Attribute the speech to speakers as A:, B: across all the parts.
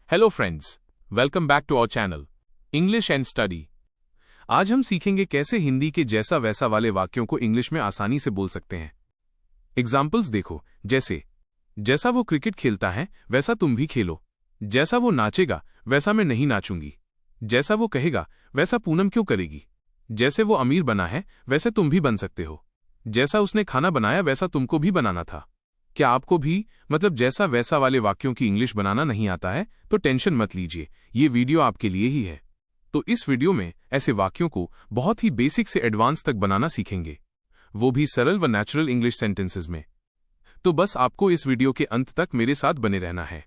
A: Hello friends, welcome back to our channel English and study. आज हम सीखेंगे कैसे हिंदी के जैसा वैसा वाले वाक्यों को इंग्लिश में आसानी से बोल सकते हैं। एग्जाम्पल्स देखो, जैसा वो क्रिकेट खेलता है वैसा तुम भी खेलो। जैसा वो नाचेगा वैसा मैं नहीं नाचूंगी। जैसा वो कहेगा वैसा पूनम क्यों करेगी। जैसे वो अमीर बना है वैसे तुम भी बन सकते हो। जैसा उसने खाना बनाया वैसा तुमको भी बनाना था। क्या आपको भी जैसा वैसा वाले वाक्यों की इंग्लिश बनाना नहीं आता है तो टेंशन मत लीजिए, ये वीडियो आपके लिए ही है। तो इस वीडियो में ऐसे वाक्यों को बहुत ही बेसिक से एडवांस तक बनाना सीखेंगे, वो भी सरल व नेचुरल इंग्लिश सेंटेंसेस में। तो बस आपको इस वीडियो के अंत तक मेरे साथ बने रहना है।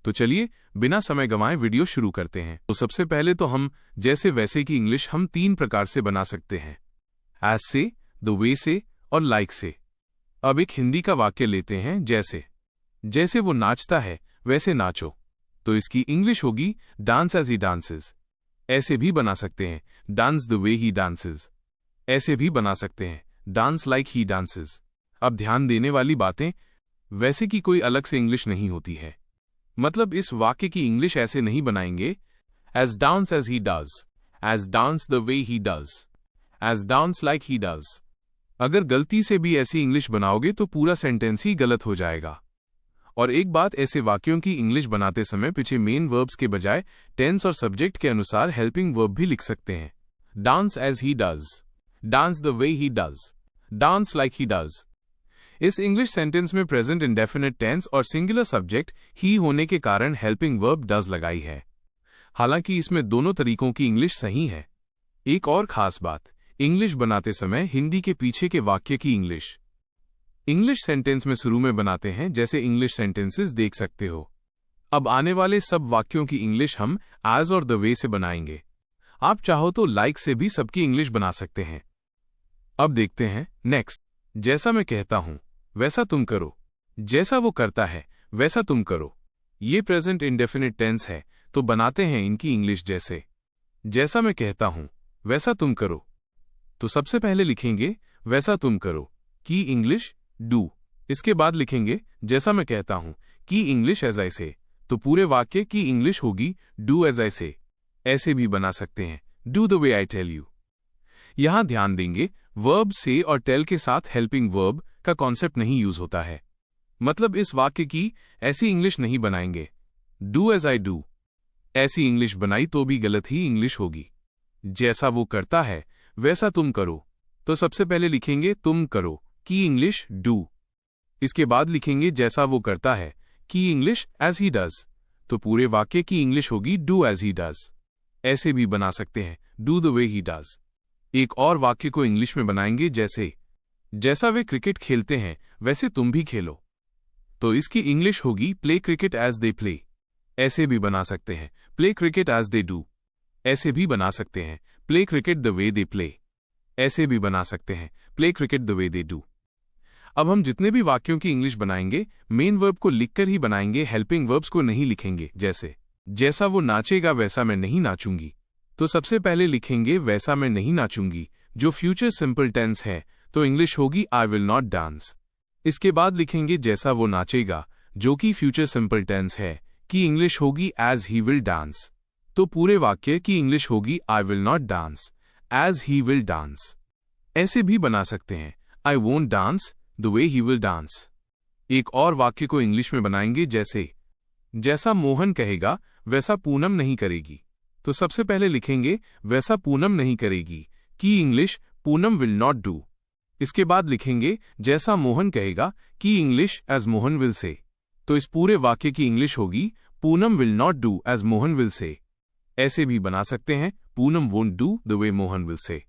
A: तो चलिए बिना समय गंवाए वीडियो शुरू करते हैं। तो सबसे पहले तो हम जैसे वैसे की इंग्लिश हम 3 प्रकार से बना सकते हैं, एज से, द वे से और लाइक से। अब एक हिंदी का वाक्य लेते हैं, जैसे वो नाचता है वैसे नाचो। तो इसकी इंग्लिश होगी डांस एज ही डांसेस। ऐसे भी बना सकते हैं, dance the way he dances. ऐसे भी बना सकते हैं, डांस लाइक ही डांसेस। अब ध्यान देने वाली बातें, वैसे की कोई अलग से इंग्लिश नहीं होती है। इस वाक्य की इंग्लिश ऐसे नहीं बनाएंगे, as dance as he does, as dance the way he does, as dance like he does. अगर गलती से भी ऐसी इंग्लिश बनाओगे तो पूरा सेंटेंस ही गलत हो जाएगा। और एक बात, ऐसे वाक्यों की इंग्लिश बनाते समय पीछे मेन वर्ब्स के बजाय टेंस और सब्जेक्ट के अनुसार हेल्पिंग वर्ब भी लिख सकते हैं। Dance as he does, dance the way he does, dance like he does. इस इंग्लिश सेंटेंस में प्रेजेंट इंडेफिनिट टेंस और सिंगुलर सब्जेक्ट ही होने के कारण हेल्पिंग वर्ब डज लगाई है। हालांकि इसमें दोनों तरीकों की इंग्लिश सही है। एक और खास बात, इंग्लिश बनाते समय हिंदी के पीछे के वाक्य की इंग्लिश सेंटेंस में शुरू में बनाते हैं, जैसे इंग्लिश सेंटेंसेस देख सकते हो। अब आने वाले सब वाक्यों की इंग्लिश हम एज और द वे से बनाएंगे। आप चाहो तो लाइक से भी सबकी इंग्लिश बना सकते हैं। अब देखते हैं नेक्स्ट। जैसा मैं कहता हूं वैसा तुम करो। जैसा वो करता है वैसा तुम करो। ये प्रेजेंट इंडेफिनिट टेंस है, तो बनाते हैं इनकी इंग्लिश जैसा मैं कहता हूं वैसा तुम करो। तो सबसे पहले लिखेंगे वैसा तुम करो की इंग्लिश डू। इसके बाद लिखेंगे जैसा मैं कहता हूं की इंग्लिश एज आई से। तो पूरे वाक्य की इंग्लिश होगी डू एज आई से। ऐसे भी बना सकते हैं, do the way I tell you. यहां ध्यान देंगे, वर्ब से और टेल के साथ हेल्पिंग वर्ब का कॉन्सेप्ट नहीं यूज होता है। इस वाक्य की ऐसी इंग्लिश नहीं बनाएंगे, डू एज आई डू। ऐसी इंग्लिश बनाई तो भी गलत ही इंग्लिश होगी। जैसा वो करता है वैसा तुम करो। तो सबसे पहले लिखेंगे तुम करो की इंग्लिश डू। इसके बाद लिखेंगे जैसा वो करता है की इंग्लिश एज ही डज। तो पूरे वाक्य की इंग्लिश होगी डू एज ही डज। ऐसे भी बना सकते हैं, do the way he does. एक और वाक्य को इंग्लिश में बनाएंगे, जैसा वे क्रिकेट खेलते हैं वैसे तुम भी खेलो। तो इसकी इंग्लिश होगी play cricket as they play. ऐसे भी बना सकते हैं, play cricket as they do. ऐसे भी बना सकते हैं, play cricket the way they play. ऐसे भी बना सकते हैं, play cricket the way they do. अब हम जितने भी वाक्यों की इंग्लिश बनाएंगे मेन वर्ब को लिखकर ही बनाएंगे, हेल्पिंग वर्ब्स को नहीं लिखेंगे। जैसा वो नाचेगा वैसा मैं नहीं नाचूंगी। तो सबसे पहले लिखेंगे वैसा मैं नहीं नाचूंगी, जो फ्यूचर सिंपल टेंस है, तो इंग्लिश होगी आई विल नॉट डांस। इसके बाद लिखेंगे जैसा वो नाचेगा, जो कि फ्यूचर सिंपल टेंस है, की इंग्लिश होगी एज ही विल डांस। तो पूरे वाक्य की इंग्लिश होगी I will not dance, as he will dance. ऐसे भी बना सकते हैं, I won't dance the way he will dance. एक और वाक्य को इंग्लिश में बनाएंगे, जैसा मोहन कहेगा वैसा पूनम नहीं करेगी। तो सबसे पहले लिखेंगे वैसा पूनम नहीं करेगी की English Poonam will not do. इसके बाद लिखेंगे जैसा मोहन कहेगा की इंग्लिश एज मोहन विल से। तो इस पूरे वाक्य की इंग्लिश होगी Poonam will not do as Mohan will say. ऐसे भी बना सकते हैं, Poonam won't do the way Mohan will say.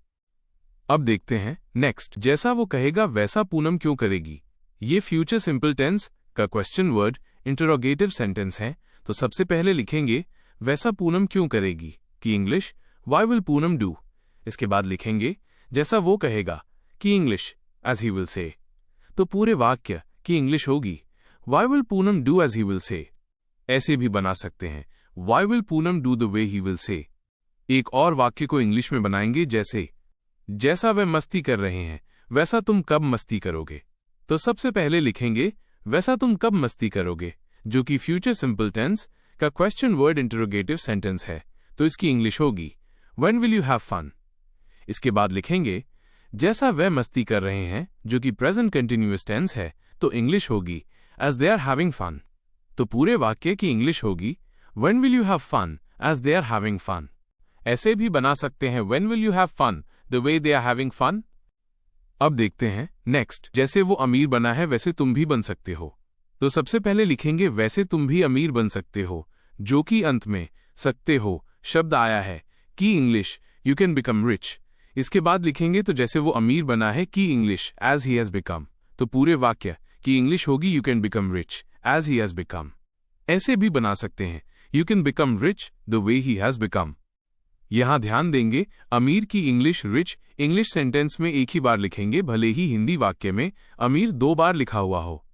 A: अब देखते हैं नेक्स्ट। जैसा वो कहेगा वैसा पूनम क्यों करेगी। ये फ्यूचर सिंपल टेंस का क्वेश्चन वर्ड इंटरोगेटिव सेंटेंस है। तो सबसे पहले लिखेंगे वैसा पूनम क्यों करेगी की English why will Poonam do. इसके बाद लिखेंगे जैसा वो कहेगा की इंग्लिश एज ही विल से। तो पूरे वाक्य की इंग्लिश होगी why will Poonam do as he will say. ऐसे भी बना सकते हैं, Why will Poonam do the way he will say? एक और वाक्य को इंग्लिश में बनाएंगे, जैसा वे मस्ती कर रहे हैं वैसा तुम कब मस्ती करोगे। तो सबसे पहले लिखेंगे वैसा तुम कब मस्ती करोगे, जो कि फ्यूचर सिंपल टेंस का क्वेश्चन वर्ड इंटरोगेटिव सेंटेंस है, तो इसकी इंग्लिश होगी When will you have fun? इसके बाद लिखेंगे जैसा वह मस्ती कर रहे हैं, जो कि प्रेजेंट कंटिन्यूअस टेंस है, तो इंग्लिश होगी As they are having fun. तो पूरे वाक्य की इंग्लिश होगी When will you have fun? As they are having fun. ऐसे भी बना सकते हैं When will you have fun? The way they are having fun. अब देखते हैं नेक्स्ट। जैसे वो अमीर बना है वैसे तुम भी बन सकते हो। तो सबसे पहले लिखेंगे वैसे तुम भी अमीर बन सकते हो, जो कि अंत में सकते हो शब्द आया है की English you can become rich. इसके बाद लिखेंगे तो जैसे वो अमीर बना है की English as he has become. तो पूरे वाक्य की इंग्लिश होगी you can become rich as he has become. ऐसे भी बना सकते हैं you can become rich the way he has become. यहां ध्यान देंगे अमीर की इंग्लिश रिच इंग्लिश सेंटेंस में एक ही बार लिखेंगे, भले ही हिंदी वाक्य में अमीर 2 बार लिखा हुआ हो।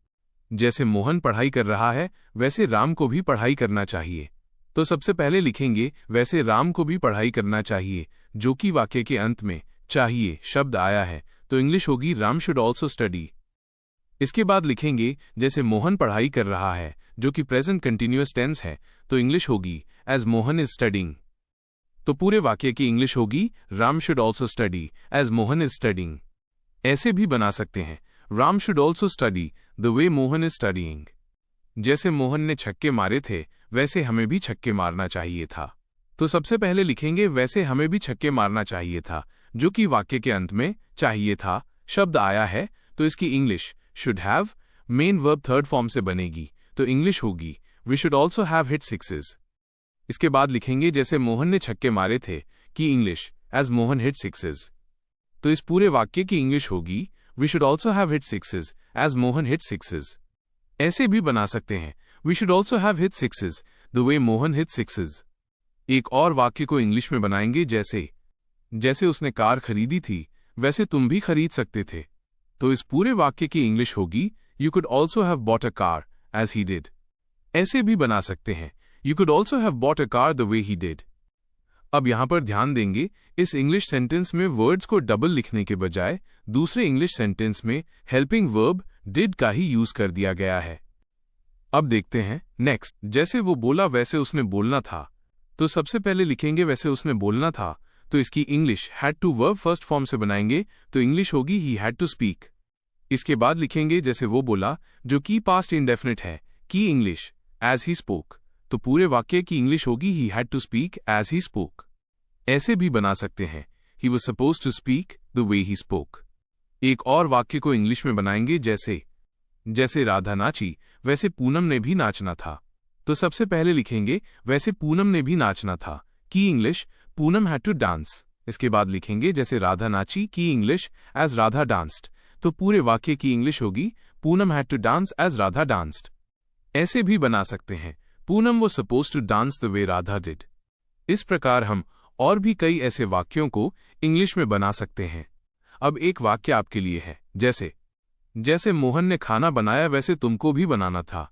A: जैसे मोहन पढ़ाई कर रहा है वैसे राम को भी पढ़ाई करना चाहिए। तो सबसे पहले लिखेंगे वैसे राम को भी पढ़ाई करना चाहिए, जो कि वाक्य के अंत में चाहिए शब्द आया है, तो इंग्लिश होगी राम शुड ऑल्सो स्टडी। इसके बाद लिखेंगे जैसे मोहन पढ़ाई कर रहा है, जो कि प्रेजेंट कंटिन्यूअस टेंस है, तो इंग्लिश होगी एज मोहन इज स्टडिंग। तो पूरे वाक्य की इंग्लिश होगी Ram should also study as Mohan is studying. ऐसे भी बना सकते हैं Ram should also study the way Mohan is studying. जैसे मोहन ने छक्के मारे थे वैसे हमें भी छक्के मारना चाहिए था। तो सबसे पहले लिखेंगे वैसे हमें भी छक्के मारना चाहिए था, जो कि वाक्य के अंत में चाहिए था शब्द आया है, तो इसकी English should have main verb third form से बनेगी, तो इंग्लिश होगी we should also have hit sixes. इसके बाद लिखेंगे जैसे मोहन ने छक्के मारे थे की English as Mohan hit sixes. तो इस पूरे वाक्य की इंग्लिश होगी we should also have hit sixes as Mohan hit sixes. ऐसे भी बना सकते हैं we should also have hit sixes the way Mohan hit sixes. एक और वाक्य को इंग्लिश में बनाएंगे जैसे उसने कार खरीदी थी वैसे तुम भी खरीद सकते थे। तो इस पूरे वाक्य की इंग्लिश होगी you could also have bought a car as he did. ऐसे भी बना सकते हैं you could also have bought a car the way he did. अब यहां पर ध्यान देंगे इस इंग्लिश सेंटेंस में वर्ड्स को डबल लिखने के बजाय दूसरे इंग्लिश सेंटेंस में हेल्पिंग वर्ब डिड का ही यूज कर दिया गया है। अब देखते हैं नेक्स्ट। जैसे वो बोला वैसे उसने बोलना था। तो सबसे पहले लिखेंगे वैसे उसने बोलना था, तो इसकी English had to verb first form से बनाएंगे, तो इंग्लिश होगी ही हैड टू स्पीक। इसके बाद लिखेंगे जैसे वो बोला, जो कि पास्ट इंडेफिनिट है, की इंग्लिश एज ही स्पोक। तो पूरे वाक्य की इंग्लिश होगी he had to speak as he spoke. ऐसे भी बना सकते हैं he was supposed to speak the way he spoke. एक और वाक्य को इंग्लिश में बनाएंगे जैसे राधा नाची वैसे पूनम ने भी नाचना था। तो सबसे पहले लिखेंगे वैसे पूनम ने भी नाचना था, की English Poonam had to dance. इसके बाद लिखेंगे जैसे राधा नाची की इंग्लिश एज राधा डांस्ड। तो पूरे वाक्य की इंग्लिश होगी Poonam had to dance as Radha danced. ऐसे भी बना सकते हैं Poonam was supposed to dance the way Radha did. इस प्रकार हम और भी कई ऐसे वाक्यों को इंग्लिश में बना सकते हैं। अब एक वाक्य आपके लिए है जैसे मोहन ने खाना बनाया वैसे तुमको भी बनाना था।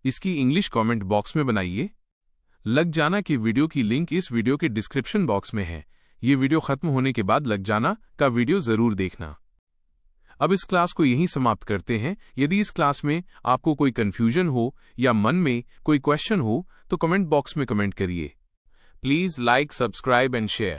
A: इसकी इंग्लिश कमेंट बॉक्स में बनाइए। लग जाना की वीडियो की लिंक इस वीडियो के डिस्क्रिप्शन बॉक्स में है। ये वीडियो खत्म होने के बाद लग जाना का वीडियो जरूर देखना। अब इस क्लास को यहीं समाप्त करते हैं। यदि इस क्लास में आपको कोई कंफ्यूजन हो या मन में कोई क्वेश्चन हो तो कमेंट बॉक्स में कमेंट करिए। Please like, subscribe and share.